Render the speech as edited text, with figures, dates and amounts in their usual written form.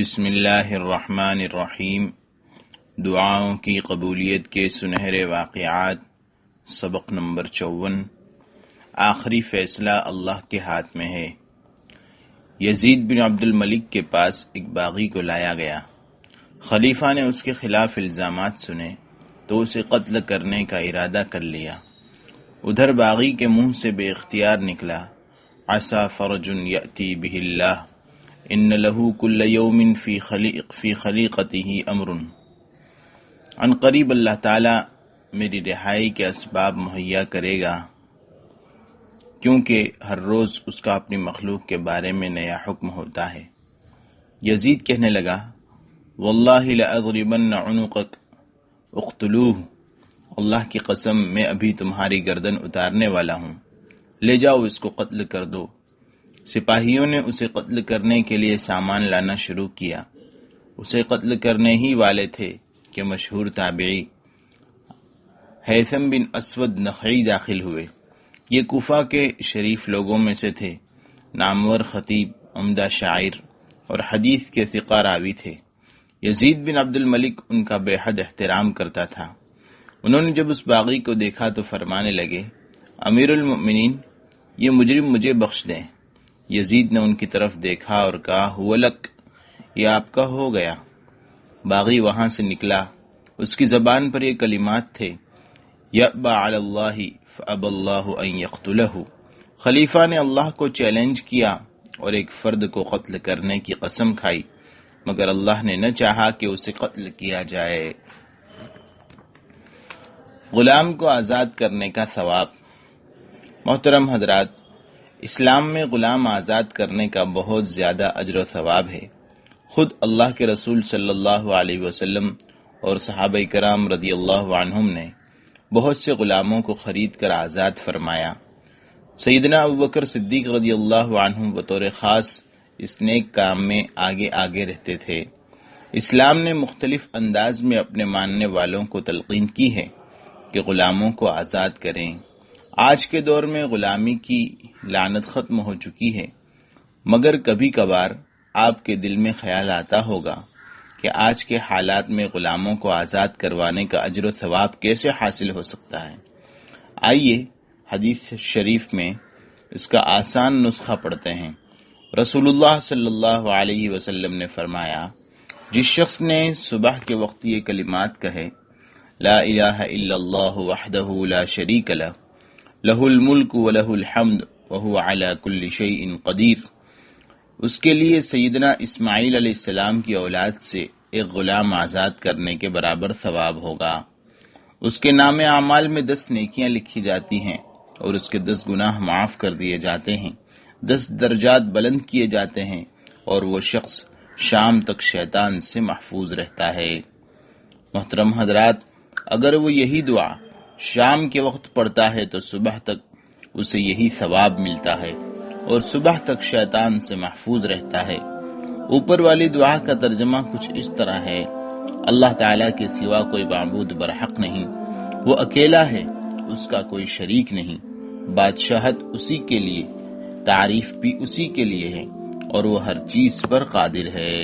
بسم اللہ الرحمن الرحیم۔ دعاؤں کی قبولیت کے سنہرے واقعات، سبق نمبر 54۔ آخری فیصلہ اللہ کے ہاتھ میں ہے۔ یزید بن عبد الملک کے پاس ایک باغی کو لایا گیا۔ خلیفہ نے اس کے خلاف الزامات سنے تو اسے قتل کرنے کا ارادہ کر لیا۔ ادھر باغی کے منہ سے بے اختیار نکلا، عسى فرج یأتی بہ اللہ ان لہ کل یوم فی خلیقتہ امر۔ عن قریب اللہ تعالی میری رہائی کے اسباب مہیا کرے گا، کیونکہ ہر روز اس کا اپنی مخلوق کے بارے میں نیا حکم ہوتا ہے۔ یزید کہنے لگا، واللہ لأضربن عنقک اقتلوہ، اللہ کی قسم میں ابھی تمہاری گردن اتارنے والا ہوں، لے جاؤ اس کو قتل کر دو۔ سپاہیوں نے اسے قتل کرنے کے لیے سامان لانا شروع کیا۔ اسے قتل کرنے ہی والے تھے کہ مشہور تابعی ہیثم بن اسود نخعی داخل ہوئے۔ یہ کوفہ کے شریف لوگوں میں سے تھے، نامور خطیب، عمدہ شاعر اور حدیث کے ثقہ راوی تھے۔ یزید بن عبد الملک ان کا بے حد احترام کرتا تھا۔ انہوں نے جب اس باغی کو دیکھا تو فرمانے لگے، امیر المؤمنین، یہ مجرم مجھے بخش دیں۔ یزید نے ان کی طرف دیکھا اور کہا، ہو لک، یہ آپ کا ہو گیا۔ باغی وہاں سے نکلا، اس کی زبان پر یہ کلمات تھے، یأبی علی اللہ فأبی اللہ ان یقتلہ۔ خلیفہ نے اللہ کو چیلنج کیا اور ایک فرد کو قتل کرنے کی قسم کھائی، مگر اللہ نے نہ چاہا کہ اسے قتل کیا جائے۔ غلام کو آزاد کرنے کا ثواب۔ محترم حضرات، اسلام میں غلام آزاد کرنے کا بہت زیادہ اجر و ثواب ہے۔ خود اللہ کے رسول صلی اللہ علیہ وسلم اور صحابہ کرام رضی اللہ عنہم نے بہت سے غلاموں کو خرید کر آزاد فرمایا۔ سیدنا ابوبکر صدیق رضی اللہ عنہ بطور خاص اس نیک کام میں آگے آگے رہتے تھے۔ اسلام نے مختلف انداز میں اپنے ماننے والوں کو تلقین کی ہے کہ غلاموں کو آزاد کریں۔ آج کے دور میں غلامی کی لعنت ختم ہو چکی ہے، مگر کبھی کبھار آپ کے دل میں خیال آتا ہوگا کہ آج کے حالات میں غلاموں کو آزاد کروانے کا اجر و ثواب کیسے حاصل ہو سکتا ہے۔ آئیے حدیث شریف میں اس کا آسان نسخہ پڑھتے ہیں۔ رسول اللہ صلی اللہ علیہ وسلم نے فرمایا، جس شخص نے صبح کے وقت یہ کلمات کہے، لا الہ الا اللہ وحدہ لا شریک لہ، لہ الملک ولہ الحمد وہو علی کل شیء قدیر، اس کے لیے سیدنا اسماعیل علیہ السلام کی اولاد سے ایک غلام آزاد کرنے کے برابر ثواب ہوگا۔ اس کے نام اعمال میں 10 نیکیاں لکھی جاتی ہیں اور اس کے 10 گناہ معاف کر دیے جاتے ہیں، 10 درجات بلند کیے جاتے ہیں، اور وہ شخص شام تک شیطان سے محفوظ رہتا ہے۔ محترم حضرات، اگر وہ یہی دعا شام کے وقت پڑھتا ہے تو صبح تک اسے یہی ثواب ملتا ہے اور صبح تک شیطان سے محفوظ رہتا ہے۔ اوپر والی دعا کا ترجمہ کچھ اس طرح ہے، اللہ تعالیٰ کے سوا کوئی معبود برحق نہیں، وہ اکیلا ہے، اس کا کوئی شریک نہیں، بادشاہت اسی کے لیے، تعریف بھی اسی کے لیے ہے، اور وہ ہر چیز پر قادر ہے۔